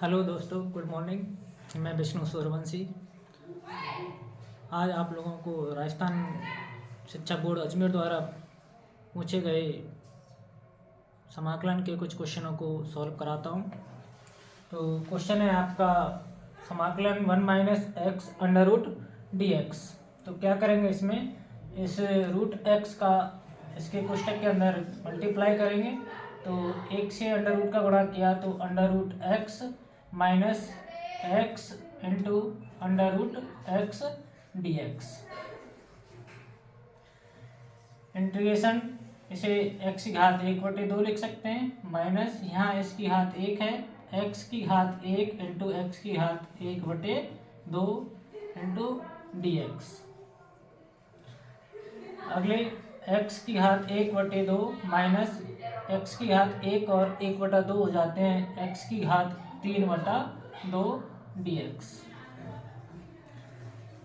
Hello दोस्तों, good morning. मैं विष्णु सूर्यवंशी। आज आप लोगों को राजस्थान शिक्षा बोर्ड अजमेर द्वारा पूछे गए समाकलन के कुछ क्वेश्चनों को सॉल्व कराता हूँ। तो क्वेश्चन है आपका समाकलन 1 minus x under root d x. तो क्या करेंगे, इसमें इस रूट एक्स का इसके कोष्टक के अंदर मल्टीप्लाई करेंगे। तो एक से अंडर रूट का गुणा किया तो under root x minus x into under root x d x. Integration इसे एक्स की घात 1/2 लिख सकते हैं, माइनस यहाँ एक्स की घात 1 है, एक्स की घात 1 इंटू एक्स की घात 1/2 इंटू डी एक्स। अगले एक्स की घात 1/2 माइनस एक्स की घात 1 और 1/2 हो जाते हैं एक्स की घात 3/2 डी एक्स।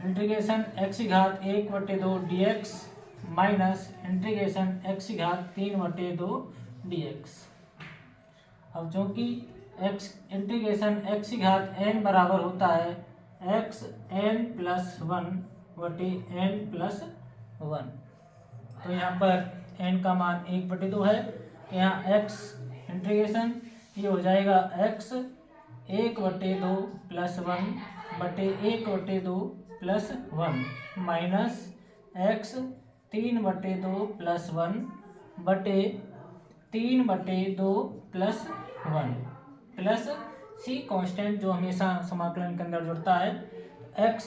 इंटीग्रेशन एक्स की घात 1/2 D x minus integration x की घात 3/2 डी एक्स। अब जो कि एक्स इंटीग्रेशन एक्स की घात n बराबर होता है एक्स n प्लस 1/n+1। तो यहाँ पर n का मान 1/2 है। यहाँ x इंटीग्रेशन ये हो जाएगा x 1/2 plus 1/1/2 plus 1 minus x 3/2 plus 1/3/2 plus 1 plus c constant जो हमेशा समाकलन के अंदर जुड़ता है। x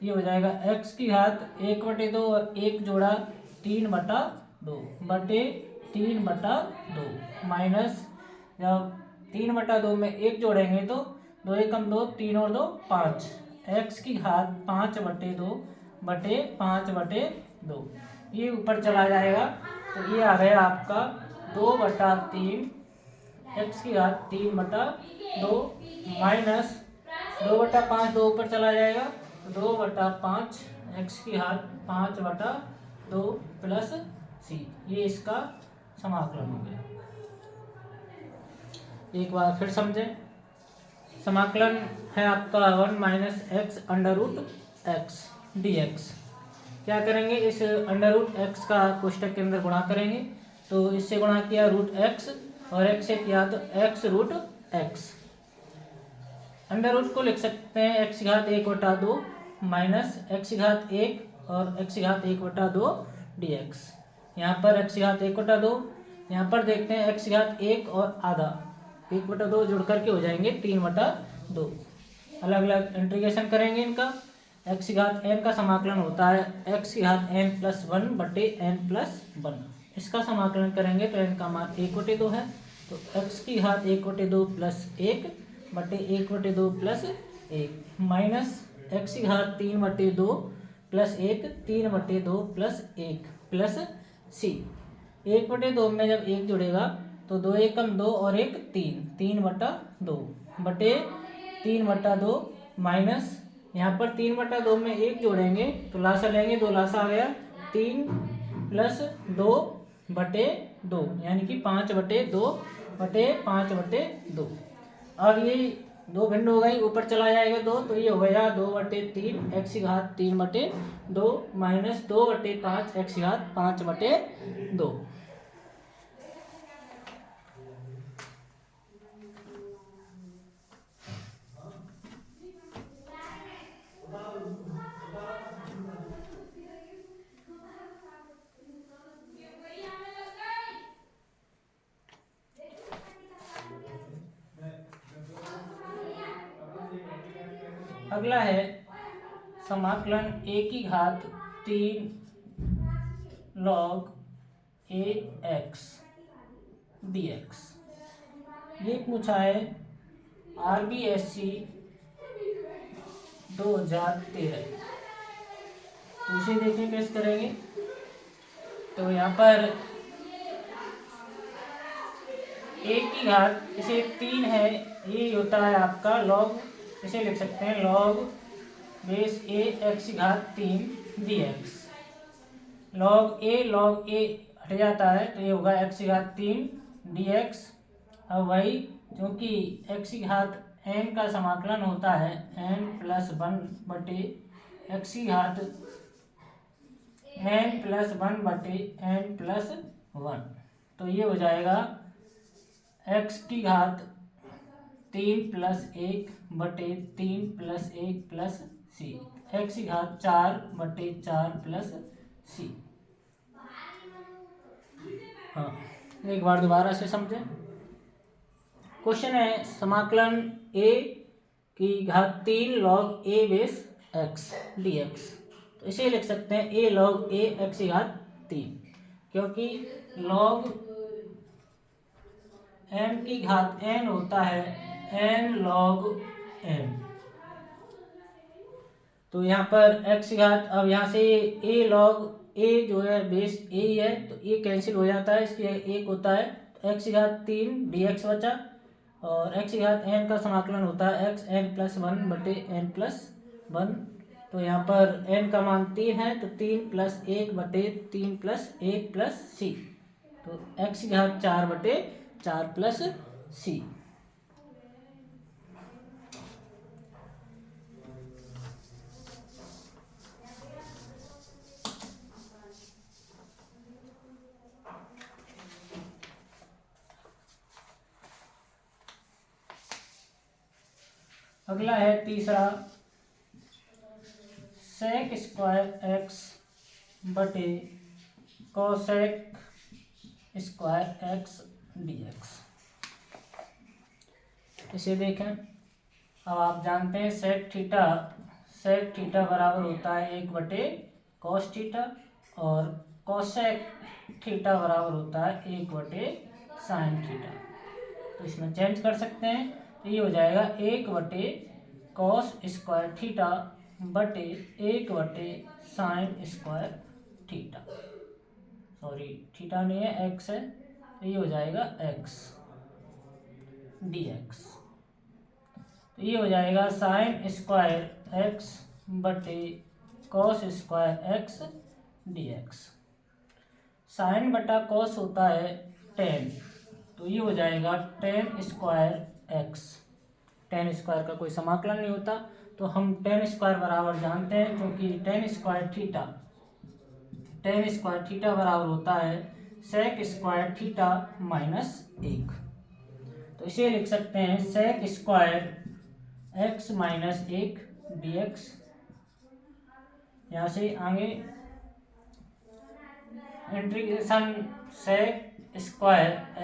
ये हो जाएगा x की घात 1/2 और 1 जोड़ा 3/2 बटे 3/2 माइनस जब 3/2 में 1 जोड़ेंगे तो 2 एकम 2, 3 और 2 5, x की घात 5/2 बटे 5/2 ये ऊपर चला जाएगा। तो ये आ गया आपका 2/3 x की घात 3/2 माइनस 2/5, 2 ऊपर चला जाएगा तो 2/5 x की घात 5/2 प्लस c। ये इसका समाकलन हो गया। एक बार फिर समझें। समाकलन है आपका 1 minus x under root x d x. क्या करेंगे, इस अंडर रूट एक्स का कोष्टक के अंदर गुणा करेंगे। तो इससे गुणा किया रूट एक्स और एक्स से किया तो x root x. Under root को लिख सकते हैं एक्स की घात 1/2 माइनस एक्स की घात 1 और एक्स की घात 1/2 डी एक्स। यहाँ पर एक्स की घात 1/2, यहाँ पर देखते हैं एक्स की घात 1 और आधा 1/2 जुड़ करके हो जाएंगे 3/2। अलग अलग इंटीग्रेशन करेंगे इनका। एक्स की घात n का समाकलन होता है एक्स की घात n+1 बटे n+1। इसका समाकलन करेंगे तो n का मान 1/2 है। तो x की घात 1/2 प्लस 1 बटे 1/2 प्लस 1 माइनस एक्स की घात 3/2 प्लस 1 3/2 प्लस 1 प्लस c। 1/2 में जब 1 जुड़ेगा तो 2 एकम 2 और 1 3/2 बटे 3/2 माइनस यहाँ पर 3/2 में 1 जोड़ेंगे तो लासा लेंगे, 2 लासा आ गया 3 प्लस 2 बटे 2 यानी कि 5/2 बटे 5/2। अब ये 2 भिन्न हो गई, ऊपर चला जाएगा 2 तो ये हो गया 2/3 एक्स की घात 3/2 माइनस 2/5 एक्स की घात 5/2। अगला है समाकलन a की घात 3 log a x dx। ये पूछा है RBSC 2013। तो इसे देखें कैसे करेंगे। तो यहाँ पर a की घात इसे 3 है, ये होता है आपका log, इसे लिख सकते हैं log बेस a x की घात 3 dx। log a हट जाता है तो ये होगा x की घात 3 dx। अब वही क्योंकि x की घात एन का समाकलन होता है n+1/x⁻n+1/n+1। तो ये हो जाएगा x⁻3+1/3+1+c x⁻4/4+c। हाँ, एक बार दोबारा से समझें। क्वेश्चन है समाकलन a⁻3 log a base x dx। तो इसे लिख सकते हैं a log a x⁻3, क्योंकि log m⁻n होता है n log m। तो यहाँ पर अब यहाँ से a log a जो है बेस a ही है, तो a कैंसिल हो जाता है, इसलिए एक होता है तो x⁻3 dx बचा, और x⁻n का समाकलन होता है xn+1/n+1। तो यहाँ पर n का मान 3 है, तो 3+1/3+1+c, तो x⁻4/4+c। अगला है तीसरा, sec² x/cos² dx। इसे देखें। अब आप जानते हैं sec थीटा बराबर होता है 1/cos थीटा, और cosec थीटा बराबर होता है 1/sin थीटा। तो इसमें चेंज कर सकते हैं, तो ये हो जाएगा 1/cos² थीटा बटे 1/sin² थीटा। सॉरी, थीटा नहीं है, एक्स है, तो ये हो जाएगा x dx। तो ये हो जाएगा sin² x बटे cos² x dx। साइन बटा cos होता है tan, तो ये हो जाएगा tan² x। tan² का कोई समाकलन नहीं होता, तो हम tan² बराबर जानते हैं, क्योंकि tan² थीटा बराबर होता है sec² थीटा -1। तो इसे लिख सकते हैं sec² x -1 dx। यहाँ से आगे integration sec²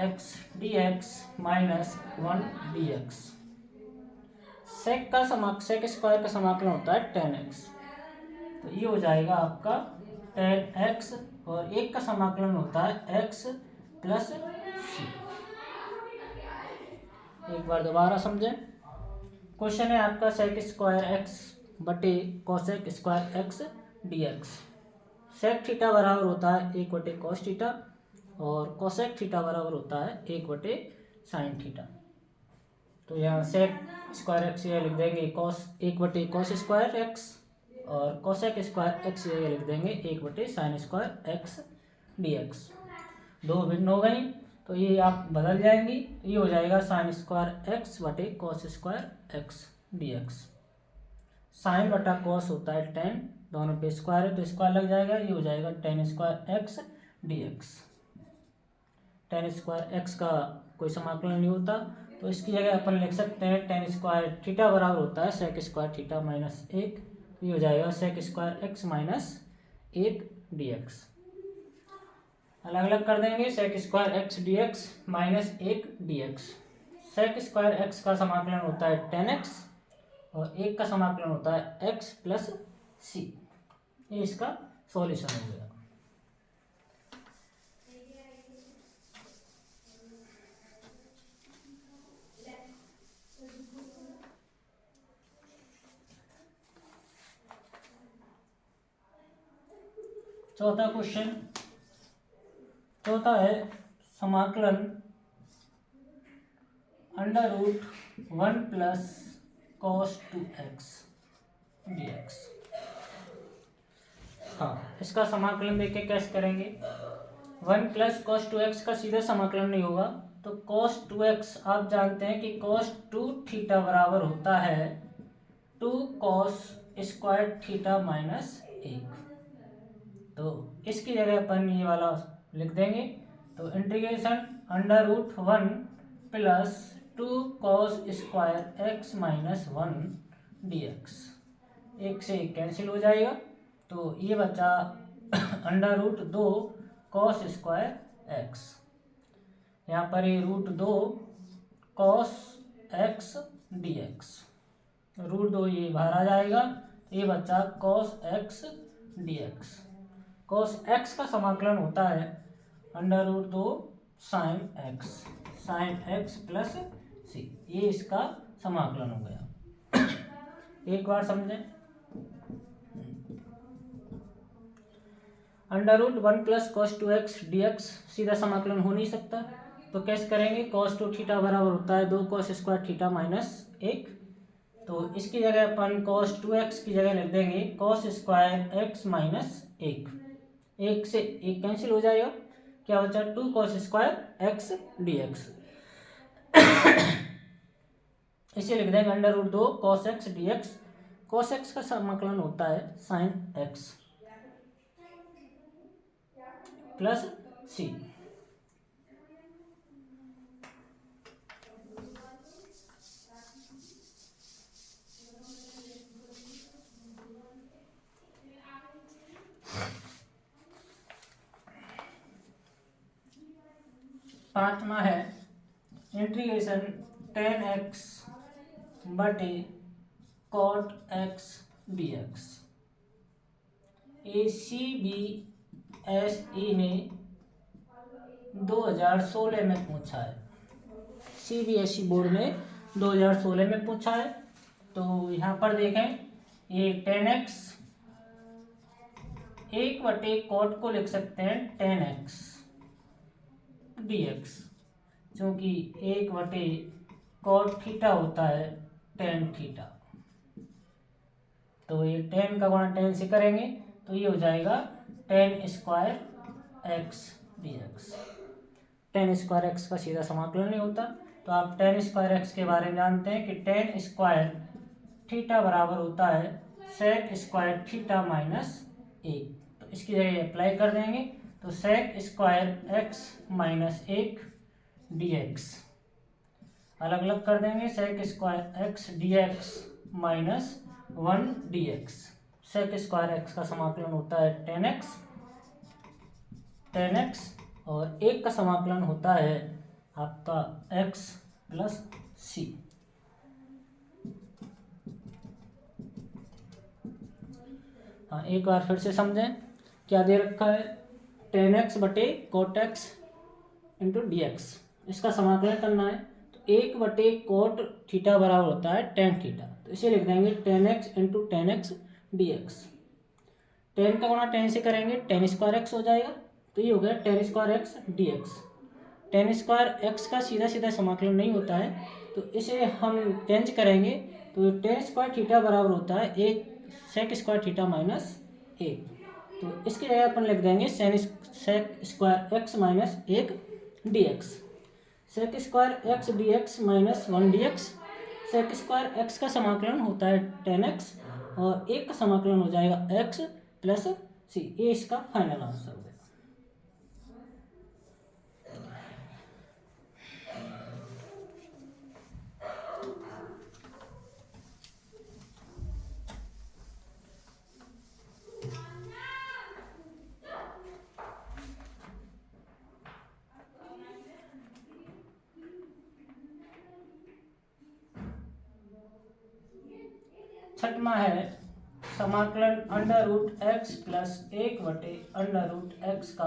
x dx -1 dx। sec² का समाकलन होता है tan x, तो ये हो जाएगा आपका tan x, और एक का समाकलन होता है x + c। एक बार दोबारा समझें। क्वेश्चन है आपका sec² x बटे cosec² x dx। sec theta बराबर होता है 1/cos थीटा, और cosec थीटा बराबर होता है 1/sin थीटा। तो यहाँ sec² x ये लिख देंगे 1/cos² x, और cosec² x ये लिख देंगे 1/sin² x dx। दो भिन्न हो गई, तो ये आप बदल जाएंगी, तो ये हो जाएगा sin² x बटे cos² x dx। साइन बटा cos होता है tan, दोनों पे स्क्वायर है तो स्क्वायर लग जाएगा, ये हो जाएगा tan² x dx। tan² x का कोई समाकलन नहीं होता, तो इसकी जगह अपन लिख सकते हैं tan² थीटा बराबर होता है sec² थीटा -1, ये हो जाएगा sec² x -1 dx। अलग अलग कर देंगे, sec² x dx -1 dx। sec² x का समाकलन होता है tan x, और एक का समाकलन होता है x + c। ये इसका सॉल्यूशन हो गया। चौथा क्वेश्चन, चौथा है समाकलन √1 + cos 2x dx। हाँ, इसका समाकलन देख के कैसे करेंगे। 1 + cos 2x का सीधा समाकलन नहीं होगा, तो cos 2x आप जानते हैं कि cos 2 थीटा बराबर होता है 2 cos स्क्वायर थीटा माइनस 1। तो इसकी जगह अपन ये वाला लिख देंगे। तो integration under root 1 plus 2 cos square x minus 1 dx, एक से एक कैंसिल हो जाएगा। तो ये बचा under root 2 cos square x, यहाँ पर ये root 2 cos x dx, root 2 ये बाहर आ जाएगा। ये बचा cos x dx। cos x का समाकलन होता है under root 2 sine x plus c, ये इसका समाकलन हो गया। एक बार समझें, under root 1 plus cos 2x dx सीधा समाकलन हो नहीं सकता, तो कैसे करेंगे? cos 2 थीटा बराबर होता है 2 cos स्क्वायर थीटा माइनस 1। तो इसकी जगह अपन cos 2x की जगह लिख देंगे cos स्क्वायर एक्स माइनस 1, एक से एक कैंसिल हो जाएगा। क्या बचा? 2 cos स्क्वायर एक्स dx। इसे लिख देंगे under root 2 cos x dx। cos x का समाकलन होता है साइन x प्लस सी। पांचवा है इंटीग्रेशन tan x बटे cot x dx। CBSE ने 2016 में पूछा है, CBSE बोर्ड ने 2016 में पूछा है। तो यहाँ पर देखें, ये tan x एक बटे cot को लिख सकते हैं tan x dx, क्योंकि एक बटे cot थीटा होता है tan थीटा। तो ये tan का गुणा tan से करेंगे तो ये हो जाएगा tan square x dx। tan square x का सीधा समाकलन नहीं होता, तो आप tan स्क्वायर एक्स के बारे में जानते हैं कि tan स्क्वायर थीटा बराबर होता है sec स्क्वायर थीटा माइनस 1। तो इसकी जगह अप्लाई कर देंगे, तो sec square x minus 1 dx अलग अलग कर देंगे, sec square x dx minus 1 dx। sec square x का समाकलन होता है tan x और एक का समाकलन होता है आपका x प्लस सी। हाँ, एक बार फिर से समझें, क्या दे रखा है? tan x बटे cot x इंटू dx, इसका समाकलन करना है। तो एक बटे cot थीटा बराबर होता है tan थीटा, तो इसे लिख देंगे tan x into tan x dx। tan का गुणा tan से करेंगे tan स्क्वायर x हो जाएगा, तो ये हो गया tan square x dx। tan square x का सीधा सीधा समाकलन नहीं होता है, तो इसे हम चेंज करेंगे, तो tan स्क्वायर थीटा बराबर होता है एक sec स्क्वायर थीटा माइनस 1। तो इसकी जगह अपन लिख देंगे sec square x minus 1 dx। sec square x dx minus 1 dx। sec square x का समाकलन होता है tan x और एक का समाकलन हो जाएगा x प्लस सी। ये इसका फाइनल आंसर हो गया। छठवां है समाकलन अंडर रूट एक्स प्लस 1 बटे अंडर रूट एक्स का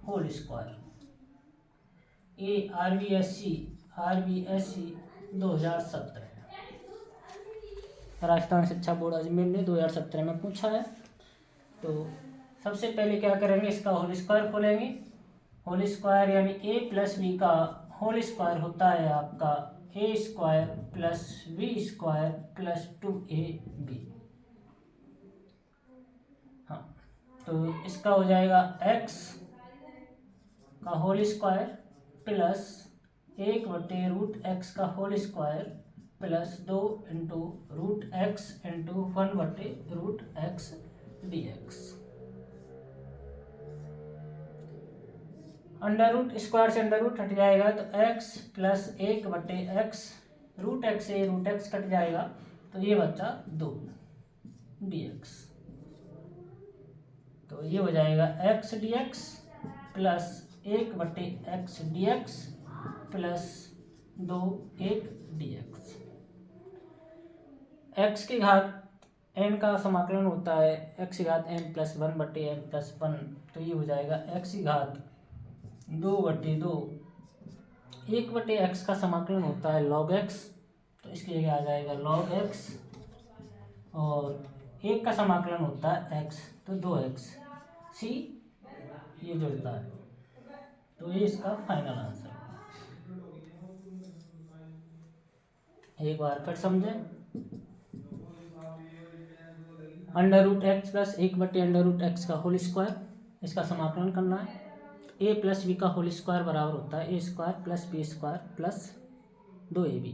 होल स्क्वायर। ये आरबीएससी 2017 राजस्थान शिक्षा बोर्ड अजमेर ने 2017 में पूछा है। तो सबसे पहले क्या करेंगे, इसका होल स्क्वायर खोलेंगे। होल स्क्वायर यानी a प्लस बी का होल स्क्वायर होता है आपका a square plus b square plus 2ab। हाँ, तो इसका हो जाएगा x का होल स्क्वायर प्लस 1 बटे रूट एक्स का whole square plus 2 into root x into 1 बटे root x d x. Under root square से अंडर रूट हट जाएगा तो x प्लस 1 बटे एक्स, रूट एक्स से रूट एक्स कट जाएगा तो ये बचा 2 dx। तो ये हो जाएगा x dx प्लस 1 बटे x dx plus 2 1 dx। x की घात n का समाकलन होता है x की घात n प्लस 1 बटे n प्लस 1, तो ये हो जाएगा x की घात 2 बटे 2, 1 बटे x का समाकलन होता है log x, तो इसकी जगह आ जाएगा log x, और 1 का समाकलन होता है x, तो 2x c ये जुड़ता है, तो ये इसका फाइनल आंसर। एक बार फिर समझें, अंडर रूट एक्स प्लस 1 बटे अंडर रूट एक्स का होल स्क्वायर, इसका समाकलन करना है। a प्लस बी का होल स्क्वायर बराबर होता है a square plus b square plus 2ab।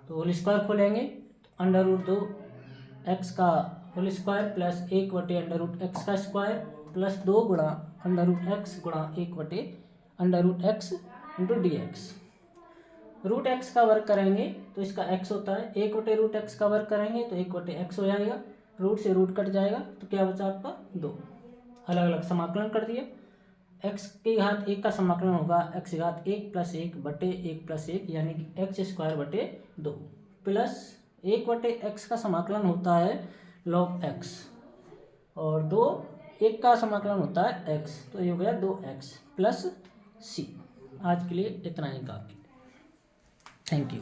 तो होल स्क्वायर खोलेंगे तो अंडर रूट 2 एक्स का होल स्क्वायर प्लस 1 बटे अंडर रूट एक्स का स्क्वायर प्लस 2 गुणा अंडर रूट एक्स गुणा 1 बटे under root x into d x. Root x का वर्ग करेंगे तो इसका x होता है, 1 बटे रूट एक्स का वर्ग करेंगे तो 1 बटे एक्स हो जाएगा, रूट से रूट कट जाएगा तो क्या बचा आपका 2। अलग अलग समाकलन कर दिया। x की घात 1 का समाकलन होगा x की घात 1 प्लस 1 बटे 1 प्लस 1 यानी कि एक्स स्क्वायर बटे 2 प्लस 1 बटे एक्स का समाकलन होता है log x, और 2 1 का समाकलन होता है x, तो ये हो गया 2x प्लस c। आज के लिए इतना ही काफ़ी। Thank you.